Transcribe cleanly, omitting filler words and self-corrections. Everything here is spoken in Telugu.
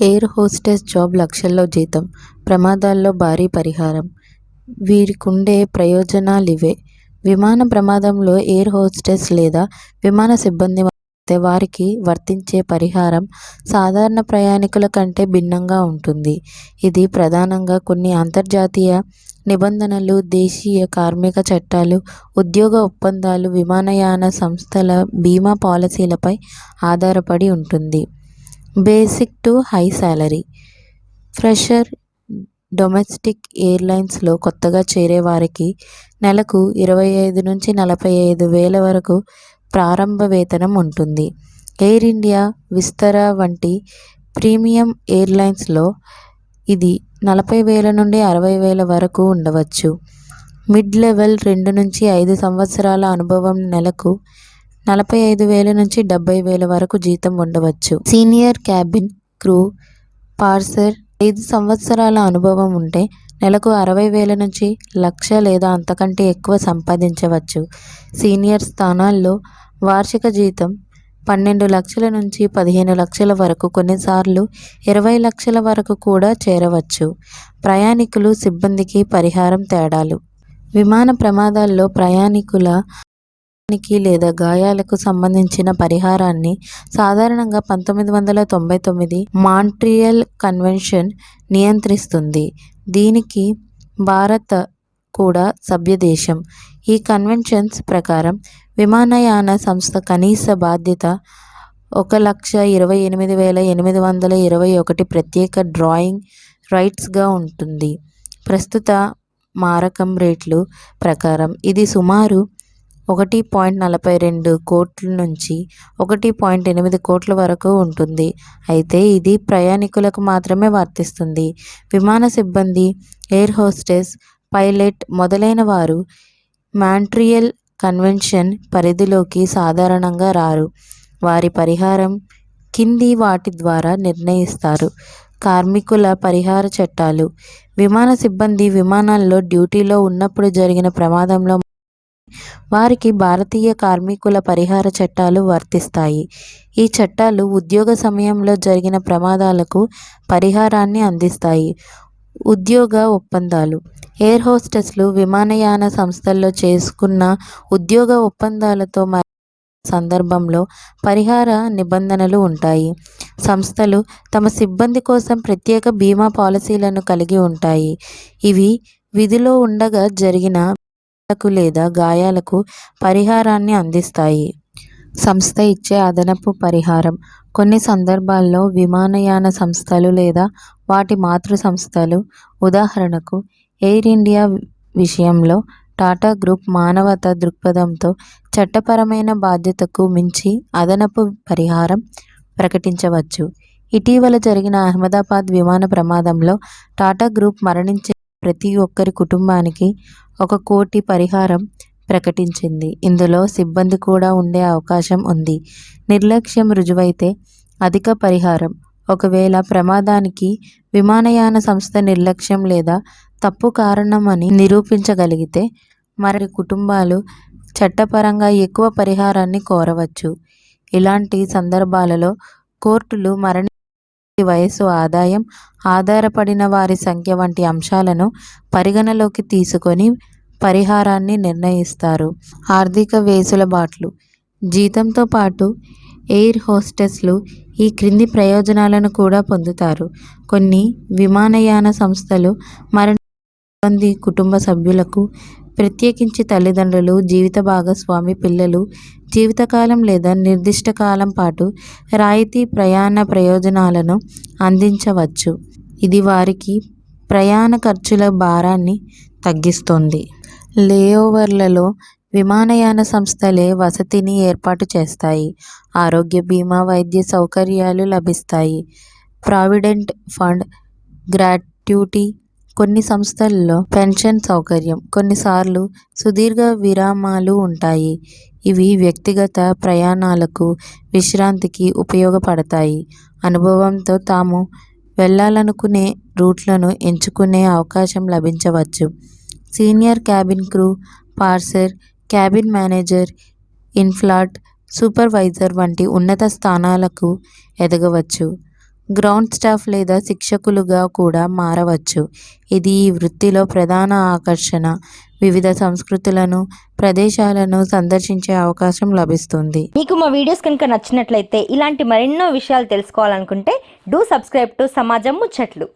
ఎయిర్ హోస్టెస్ జాబ్ లక్షల్లో జీతం, ప్రమాదాల్లో భారీ పరిహారం. వీరికుండే ప్రయోజనాలివే. విమాన ప్రమాదంలో ఎయిర్ హోస్టెస్ లేదా విమాన సిబ్బంది మరణిస్తే వారికి వర్తించే పరిహారం సాధారణ ప్రయాణికుల కంటే భిన్నంగా ఉంటుంది. ఇది ప్రధానంగా కొన్ని అంతర్జాతీయ నిబంధనలు, దేశీయ కార్మిక చట్టాలు, ఉద్యోగ ఒప్పందాలు, విమానయాన సంస్థల బీమా పాలసీలపై ఆధారపడి ఉంటుంది. Basic to high salary. Fresher, domestic ఎయిర్లైన్స్లో కొత్తగా చేరే వారికి నెలకు 25 నుంచి 45 వేల వరకు ప్రారంభ వేతనం ఉంటుంది. ఎయిర్ ఇండియా, విస్తరా వంటి ప్రీమియం ఎయిర్లైన్స్లో ఇది 40,000 నుండి 60,000 వరకు ఉండవచ్చు. మిడ్ లెవెల్ 2 నుంచి 5 సంవత్సరాల అనుభవం నెలకు 45,000 నుంచి 70,000 వరకు జీతం ఉండవచ్చు. సీనియర్ క్యాబిన్ క్రూ పార్సర్ 5 సంవత్సరాల అనుభవం ఉంటే నెలకు 60,000 నుంచి 1,00,000 లేదా అంతకంటే ఎక్కువ సంపాదించవచ్చు. సీనియర్ స్థానాల్లో వార్షిక జీతం 12 లక్షల నుంచి 15 లక్షల వరకు, కొన్నిసార్లు 20 లక్షల వరకు కూడా చేరవచ్చు. ప్రయాణికులు, సిబ్బందికి పరిహారం తేడాలు. విమాన ప్రమాదాల్లో ప్రయాణికుల లేదా గాయాలకు సంబంధించిన పరిహారాన్ని సాధారణంగా 1999 మాంట్రియల్ కన్వెన్షన్ నియంత్రిస్తుంది. దీనికి భారత కూడా సభ్యదేశం. ఈ కన్వెన్షన్స్ ప్రకారం విమానయాన సంస్థ కనీస బాధ్యత 1,28,821 ప్రత్యేక డ్రాయింగ్ రైట్స్గా ఉంటుంది. ప్రస్తుత మారకం రేట్లు ప్రకారం ఇది సుమారు 1.42 కోట్ల నుంచి 1.8 కోట్ల వరకు ఉంటుంది. అయితే ఇది ప్రయాణికులకు మాత్రమే వర్తిస్తుంది. విమాన సిబ్బంది, ఎయిర్ హోస్టెస్, పైలట్ మొదలైన వారు మాంట్రియల్ కన్వెన్షన్ పరిధిలోకి సాధారణంగా రారు. వారి పరిహారం కింది వాటి ద్వారా నిర్ణయిస్తారు. కార్మికుల పరిహార చట్టాలు. విమాన సిబ్బంది విమానాల్లో డ్యూటీలో ఉన్నప్పుడు జరిగిన ప్రమాదంలో వారికి భారతీయ కార్మికుల పరిహార చట్టాలు వర్తిస్తాయి. ఈ చట్టాలు ఉద్యోగ సమయంలో జరిగిన ప్రమాదాలకు పరిహారాన్ని అందిస్తాయి. ఉద్యోగ ఒప్పందాలు. ఎయిర్ హోస్టెస్లు విమానయాన సంస్థల్లో చేసుకున్న ఉద్యోగ ఒప్పందాలతో సందర్భంలో పరిహార నిబంధనలు ఉంటాయి. సంస్థలు తమ సిబ్బంది కోసం ప్రత్యేక బీమా పాలసీలను కలిగి ఉంటాయి. ఇవి విధిలో ఉండగా జరిగిన లేదా గాయాలకు పరిహారాన్ని అందిస్తాయి. సంస్థ ఇచ్చే అదనపు పరిహారం. కొన్ని సందర్భాల్లో విమానయాన సంస్థలు లేదా వాటి మాతృ సంస్థలు, ఉదాహరణకు ఎయిర్ ఇండియా విషయంలో టాటా గ్రూప్ మానవతా దృక్పథంతో చట్టపరమైన బాధ్యతకు మించి అదనపు పరిహారం ప్రకటించవచ్చు. ఇటీవల జరిగిన అహ్మదాబాద్ విమాన ప్రమాదంలో టాటా గ్రూప్ మరణించిన ప్రతి ఒక్కరి కుటుంబానికి 1 కోటి పరిహారం ప్రకటించింది. ఇందులో సిబ్బంది కూడా ఉండే అవకాశం ఉంది. నిర్లక్ష్యం రుజువైతే అధిక పరిహారం. ఒకవేళ ప్రమాదానికి విమానయాన సంస్థ నిర్లక్ష్యం లేదా తప్పు కారణమని నిరూపించగలిగితే మరి కుటుంబాలు చట్టపరంగా ఎక్కువ పరిహారాన్ని కోరవచ్చు. ఇలాంటి సందర్భాలలో కోర్టులు వయసు, ఆదాయం, ఆధారపడిన వారి సంఖ్య వంటి అంశాలను పరిగణలోకి తీసుకొని పరిహారాన్ని నిర్ణయిస్తారు. ఆర్థిక వెసులుబాట్లు. జీతంతో పాటు ఎయిర్ హోస్టెస్లు ఈ క్రింది ప్రయోజనాలను కూడా పొందుతారు. కొన్ని విమానయాన సంస్థలు సిబ్బంది కుటుంబ సభ్యులకు, ప్రత్యేకించి తల్లిదండ్రులు, జీవిత భాగస్వామి, పిల్లలు జీవితకాలం లేదా నిర్దిష్ట కాలం పాటు రాయితీ ప్రయాణ ప్రయోజనాలను అందించవచ్చు. ఇది వారికి ప్రయాణ ఖర్చుల భారాన్ని తగ్గిస్తుంది. లేఓవర్లలో విమానయాన సంస్థలే వసతిని ఏర్పాటు చేస్తాయి. ఆరోగ్య బీమా, వైద్య సౌకర్యాలు లభిస్తాయి. Provident fund, gratuity. కొన్ని సంస్థల్లో పెన్షన్ సౌకర్యం. కొన్నిసార్లు సుదీర్ఘ విరామాలు ఉంటాయి. ఇవి వ్యక్తిగత ప్రయాణాలకు, విశ్రాంతికి ఉపయోగపడతాయి. అనుభవంతో తాము వెళ్లాలనుకునే రూట్లను ఎంచుకునే అవకాశం లభించవచ్చు. Senior cabin crew, purser, cabin manager, inflight supervisor వంటి ఉన్నత స్థానాలకు ఎదగవచ్చు. గ్రౌండ్ స్టాఫ్ లేదా శిక్షకులుగా కూడా మారవచ్చు. ఇది ఈ వృత్తిలో ప్రధాన ఆకర్షణ. వివిధ సంస్కృతులను, ప్రదేశాలను సందర్శించే అవకాశం లభిస్తుంది. మీకు మా వీడియోస్ కనుక నచ్చినట్లయితే ఇలాంటి మరెన్నో విషయాలు తెలుసుకోవాలనుకుంటే డూ సబ్స్క్రైబ్ టు సమాజం ముచ్చట్లు.